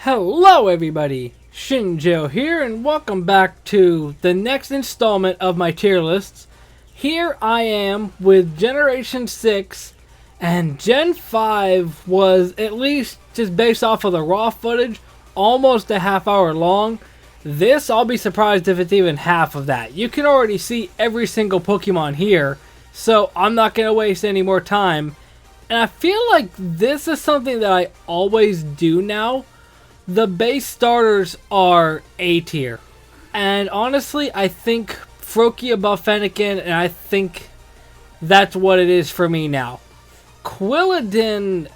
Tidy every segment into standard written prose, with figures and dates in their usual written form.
Hello everybody, Shinjo here, and welcome back to the next installment of my tier lists. Here I am with Generation 6, and Gen 5 was, at least just based off of the raw footage, almost a half hour long. This, I'll be surprised if it's even half of that. You can already see every single Pokemon here, so I'm not going to waste any more time. And I feel like this is something that I always do now. The base starters are A tier. And honestly, I think Froakie above Fennekin, and I think that's what it is for me now. Quilladin,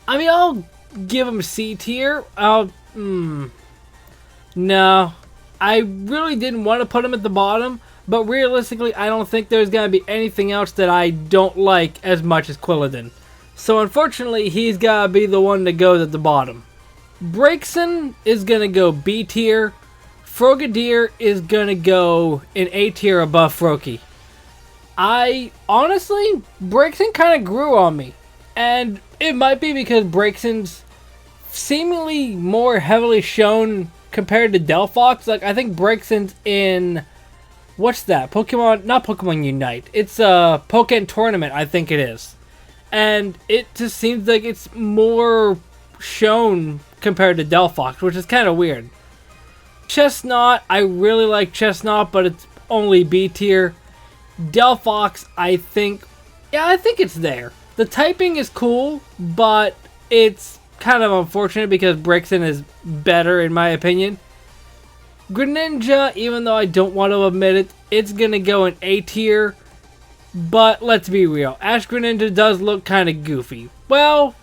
I'll give him C tier. No. I really didn't want to put him at the bottom, but realistically, I don't think there's going to be anything else that I don't like as much as Quilladin. So unfortunately, he's gotta be the one that goes at the bottom. Braixen is gonna go B tier. Frogadier is gonna go in A tier above Froakie. Honestly, Braixen kind of grew on me. And it might be because Braixen's seemingly more heavily shown compared to Delphox. Like, I think Braixen's in... What's that? Not Pokemon Unite. It's a Pokken Tournament, I think it is. And it just seems like it's more shown compared to Delphox, which is kind of weird. Chestnut, I really like Chestnut, but it's only B tier. Delphox, I think it's there. The typing is cool, but it's kind of unfortunate because Braixen is better in my opinion. Greninja, even though I don't want to admit it, it's going to go in A tier. But let's be real, Ash Greninja does look kind of goofy. Well,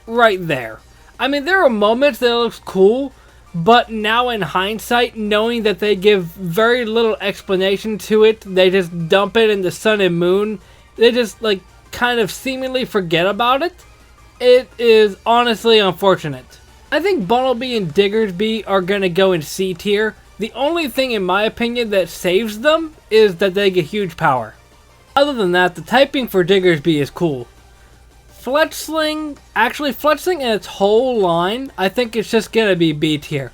right there. I mean, there are moments that it looks cool, but now in hindsight, knowing that they give very little explanation to it, they just dump it in the Sun and Moon, they just, like, kind of seemingly forget about it. It is honestly unfortunate. I think Bunnelby and Diggersby are going to go in C tier. The only thing, in my opinion, that saves them is that they get huge power. Other than that, the typing for Diggersby is cool. Fletchling in its whole line, I think it's just going to be B tier.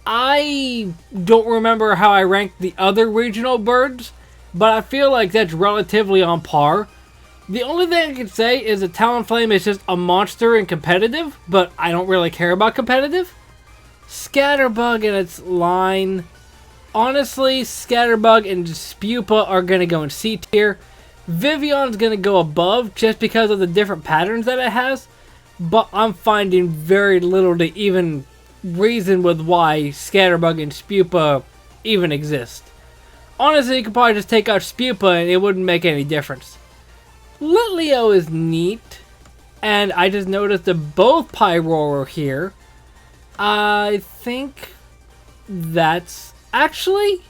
I don't remember how I ranked the other regional birds, but I feel like that's relatively on par. The only thing I can say is that Talonflame is just a monster in competitive, but I don't really care about competitive. Scatterbug in its line... Honestly, Scatterbug and Spupa are going to go in C tier. Vivion's going to go above just because of the different patterns that it has. But I'm finding very little to even reason with why Scatterbug and Spupa even exist. Honestly, you could probably just take out Spupa and it wouldn't make any difference. Litleo is neat. And I just noticed that both Pyroar are here. I think that's... Actually,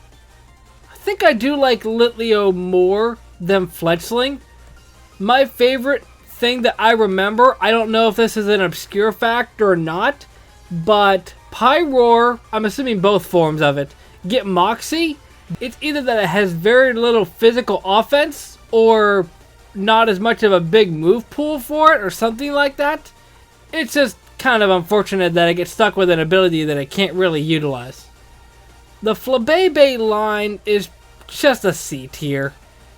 I think I do like Litleo more than Fletchling. My favorite thing that I remember, I don't know if this is an obscure fact or not, but Pyroar, I'm assuming both forms of it, get Moxie. It's either that it has very little physical offense or not as much of a big move pool for it or something like that. It's just kind of unfortunate that it gets stuck with an ability that it can't really utilize. The Flabébé line is just a C tier.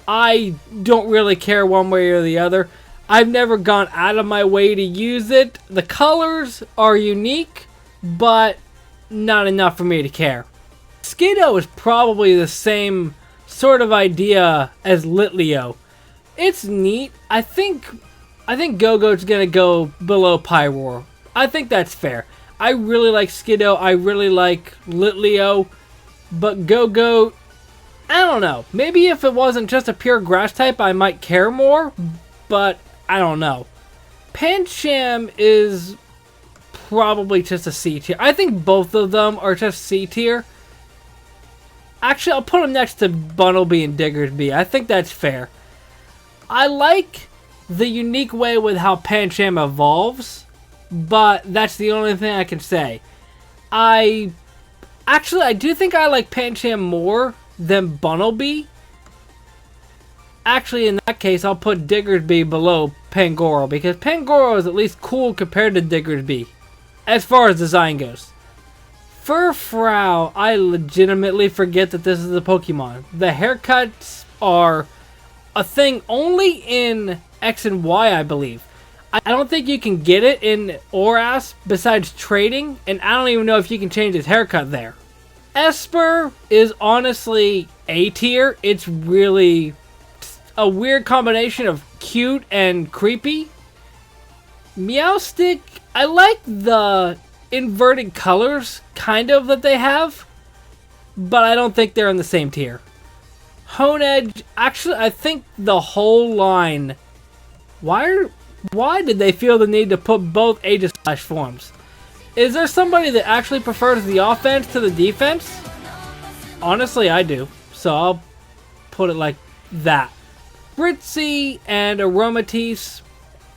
I don't really care one way or the other. I've never gone out of my way to use it. The colors are unique, but not enough for me to care. Skiddo is probably the same sort of idea as Litleo. It's neat. I think Go-Go's gonna go below Pyroar. I think that's fair. I really like Skiddo. I really like Litleo. But Go-Go, I don't know. Maybe if it wasn't just a pure grass type, I might care more. But I don't know. Pancham is probably just a C tier. I think both of them are just C tier. Actually, I'll put them next to Bunnelby and Diggersby. I think that's fair. I like the unique way with how Pancham evolves. But that's the only thing I can say. Actually, I do think I like Pancham more than Bunnelby. Actually, in that case, I'll put Diggersby below Pangoro, because Pangoro is at least cool compared to Diggersby, as far as design goes. Furfrou, I legitimately forget that this is a Pokemon. The haircuts are a thing only in X and Y, I believe. I don't think you can get it in Oras besides trading, and I don't even know if you can change his haircut there. Esper is honestly A tier. It's really a weird combination of cute and creepy. Meowstic, I like the inverted colors, kind of, that they have, but I don't think they're in the same tier. Honedge, actually, I think the whole line. Why did they feel the need to put both Aegis/forms? Is there somebody that actually prefers the offense to the defense? Honestly, I do, so I'll put it like that. Spritzy and Aromatisse,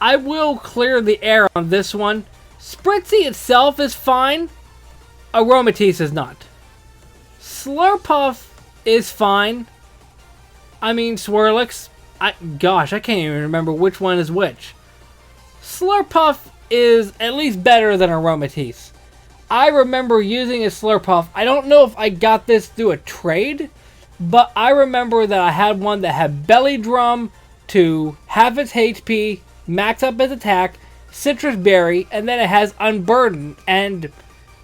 I will clear the air on this one. Spritzy itself is fine. Aromatisse is not. Slurpuff is fine. I mean, Swirlix. Gosh, I can't even remember which one is which. Slurpuff is at least better than Aromatisse. I remember using a Slurpuff. I don't know if I got this through a trade, but I remember that I had one that had Belly Drum to half its HP, max up its attack, Citrus Berry, and then it has Unburden. And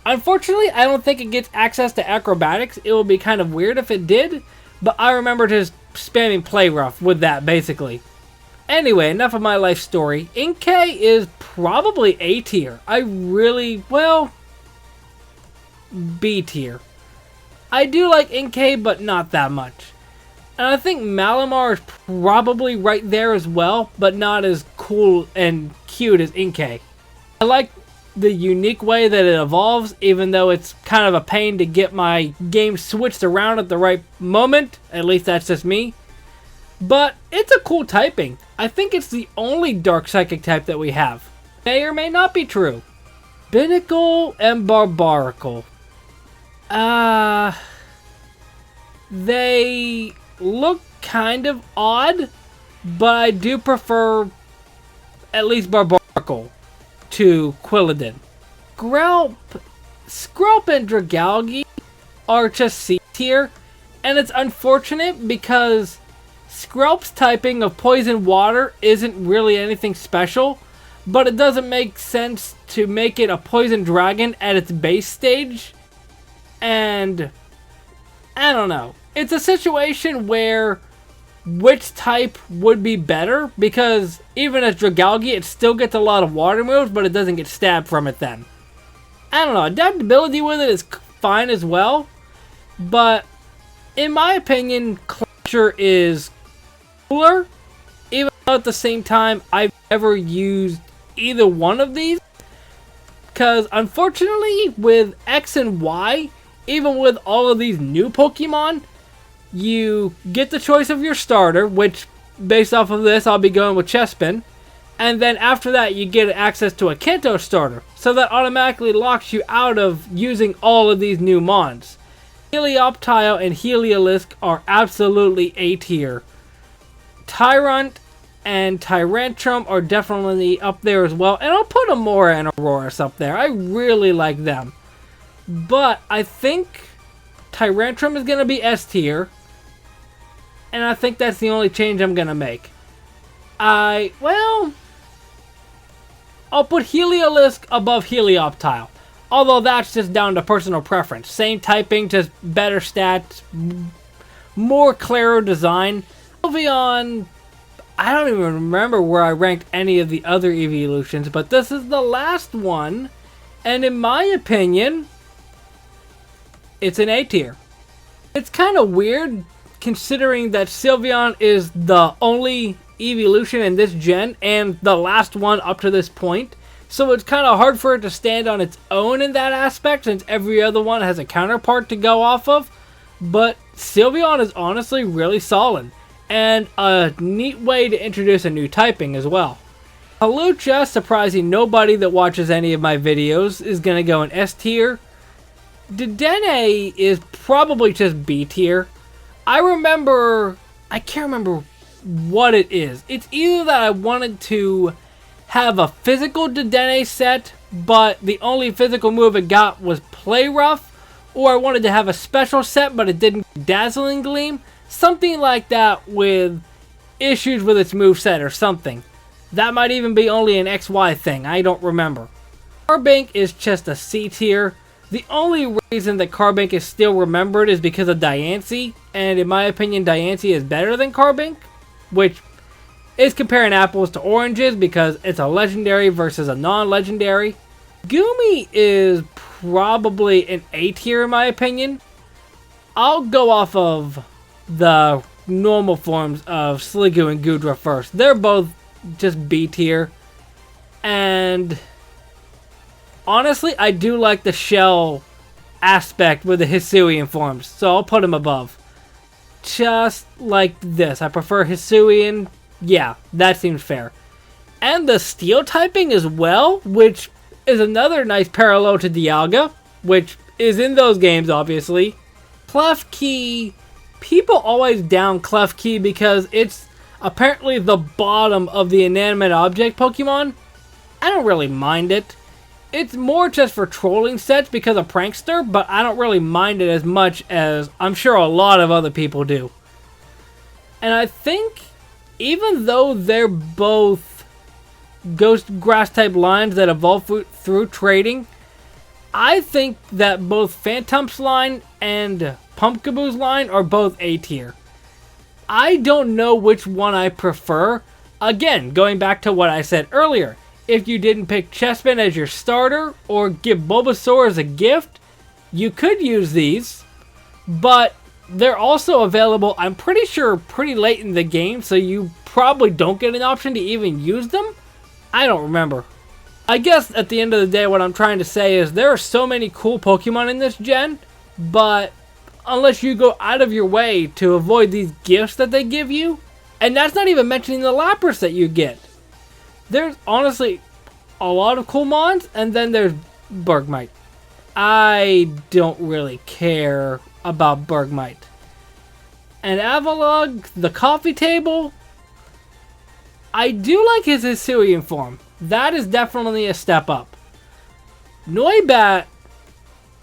unfortunately, I don't think it gets access to Acrobatics. It would be kind of weird if it did, but I remember just spamming Play Rough with that, basically. Anyway, enough of my life story. Inkay is probably A tier. B tier. I do like Inkay, but not that much. And I think Malamar is probably right there as well, but not as cool and cute as Inkay. I like the unique way that it evolves, even though it's kind of a pain to get my game switched around at the right moment. At least that's just me. But it's a cool typing. I think it's the only Dark Psychic type that we have. May or may not be true. Binacle and Barbaracle. They look kind of odd, but I do prefer at least Barbaracle to Quilladin. Skrelp and Dragalge are just C tier, and it's unfortunate because Skrelp's typing of Poison Water isn't really anything special, but it doesn't make sense to make it a Poison Dragon at its base stage, and I don't know. It's a situation where which type would be better, because even as Dragalge, it still gets a lot of water moves, but it doesn't get stabbed from it then. I don't know, adaptability with it is fine as well, but in my opinion, Clasher is cooler, even though at the same time, I've never used either one of these, because unfortunately, with X and Y, even with all of these new Pokemon, you get the choice of your starter, which, based off of this, I'll be going with Chespin. And then after that, you get access to a Kanto starter. So that automatically locks you out of using all of these new Mons. Helioptile and Heliolisk are absolutely A tier. Tyrant and Tyrantrum are definitely up there as well. And I'll put Amora and Aurorus up there. I really like them. But I think Tyrantrum is going to be S tier. And I think that's the only change I'm going to make. I'll put Heliolisk above Helioptile. Although that's just down to personal preference. Same typing, just better stats, more clearer design. Sylveon, I don't even remember where I ranked any of the other evolutions, but this is the last one. And in my opinion, it's an A tier. It's kind of weird considering that Sylveon is the only evolution in this gen and the last one up to this point. So it's kind of hard for it to stand on its own in that aspect, since every other one has a counterpart to go off of. But Sylveon is honestly really solid, and a neat way to introduce a new typing as well. Hawlucha, surprising nobody that watches any of my videos, is going to go in S tier. Dedenne is probably just B tier. I can't remember what it is. It's either that I wanted to have a physical Dedenne set, but the only physical move it got was Play Rough, or I wanted to have a special set, but it didn't Dazzling Gleam. Something like that with issues with its moveset or something. That might even be only an XY thing, I don't remember. Carbink is just a C tier. The only reason that Carbink is still remembered is because of Diancie, and in my opinion Diancie is better than Carbink, which is comparing apples to oranges because it's a legendary versus a non-legendary. Goomy is probably an A tier in my opinion. I'll go off of the normal forms of Sliggoo and Goodra first. They're both just B tier. And honestly, I do like the shell aspect with the Hisuian forms, so I'll put him above. Just like this. I prefer Hisuian. Yeah, that seems fair. And the steel typing as well, which is another nice parallel to Dialga, which is in those games, obviously. Klefki, people always down Klefki because it's apparently the bottom of the inanimate object Pokemon. I don't really mind it. It's more just for trolling sets because of Prankster, but I don't really mind it as much as I'm sure a lot of other people do. And I think even though they're both ghost grass type lines that evolve through trading, I think that both Phantomp's line and Pumpkaboo's line are both A tier. I don't know which one I prefer. Again, going back to what I said earlier, if you didn't pick Chespin as your starter or give Bulbasaur as a gift, you could use these, but they're also available, I'm pretty sure, pretty late in the game, so you probably don't get an option to even use them? I don't remember. I guess at the end of the day what I'm trying to say is there are so many cool Pokemon in this gen, but unless you go out of your way to avoid these gifts that they give you, and that's not even mentioning the Lapras that you get. There's honestly a lot of cool mons, and then there's Bergmite. I don't really care about Bergmite. And Avalugg, the coffee table, I do like his Hisuian form. That is definitely a step up. Noibat,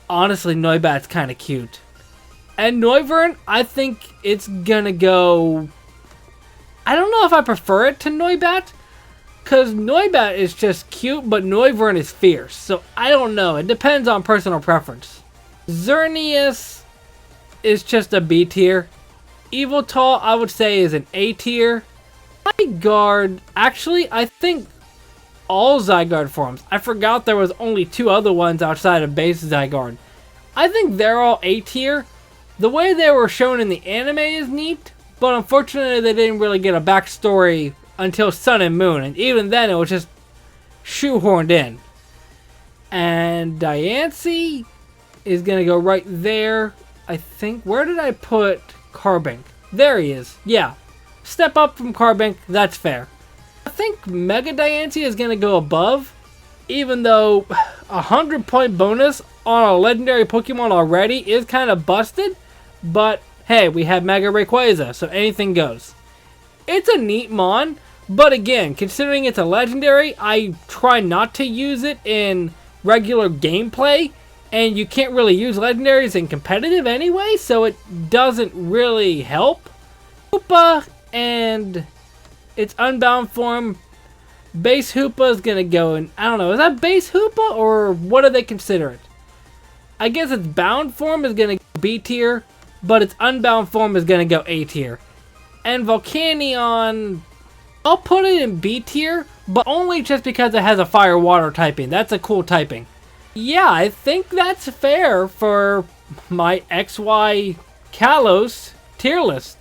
honestly, Noibat's kind of cute. And Noivern, I think it's gonna go... I don't know if I prefer it to Noibat, because Noibat is just cute, but Noivern is fierce. So I don't know, it depends on personal preference. Xerneas is just a B tier. Yveltal, I would say, is an A tier. Zygarde, actually, I think all Zygarde forms. I forgot there was only 2 other ones outside of base Zygarde. I think they're all A tier. The way they were shown in the anime is neat, but unfortunately they didn't really get a backstory until Sun and Moon, and even then it was just shoehorned in. And Diancie is going to go right there. I think, where did I put Carbink? There he is. Yeah. Step up from Carbink, that's fair. I think Mega Diancie is going to go above, even though 100-point bonus on a legendary Pokemon already is kind of busted, but hey, we have Mega Rayquaza, so anything goes. It's a neat mon, but again, considering it's a legendary, I try not to use it in regular gameplay, and you can't really use legendaries in competitive anyway, so it doesn't really help. Hoopa and its Unbound form, base Hoopa is gonna go in, I don't know, is that base Hoopa or what do they consider it? I guess its bound form is gonna go B tier, but its Unbound form is gonna go A tier. And Volcanion, I'll put it in B tier, but only just because it has a fire water typing. That's a cool typing. Yeah, I think that's fair for my XY Kalos tier list.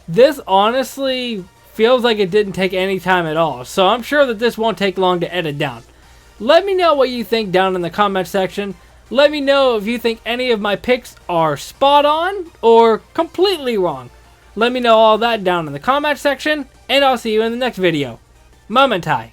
This honestly feels like it didn't take any time at all, so I'm sure that this won't take long to edit down. Let me know what you think down in the comment section. Let me know if you think any of my picks are spot on or completely wrong. Let me know all that down in the comment section, and I'll see you in the next video. Momentai.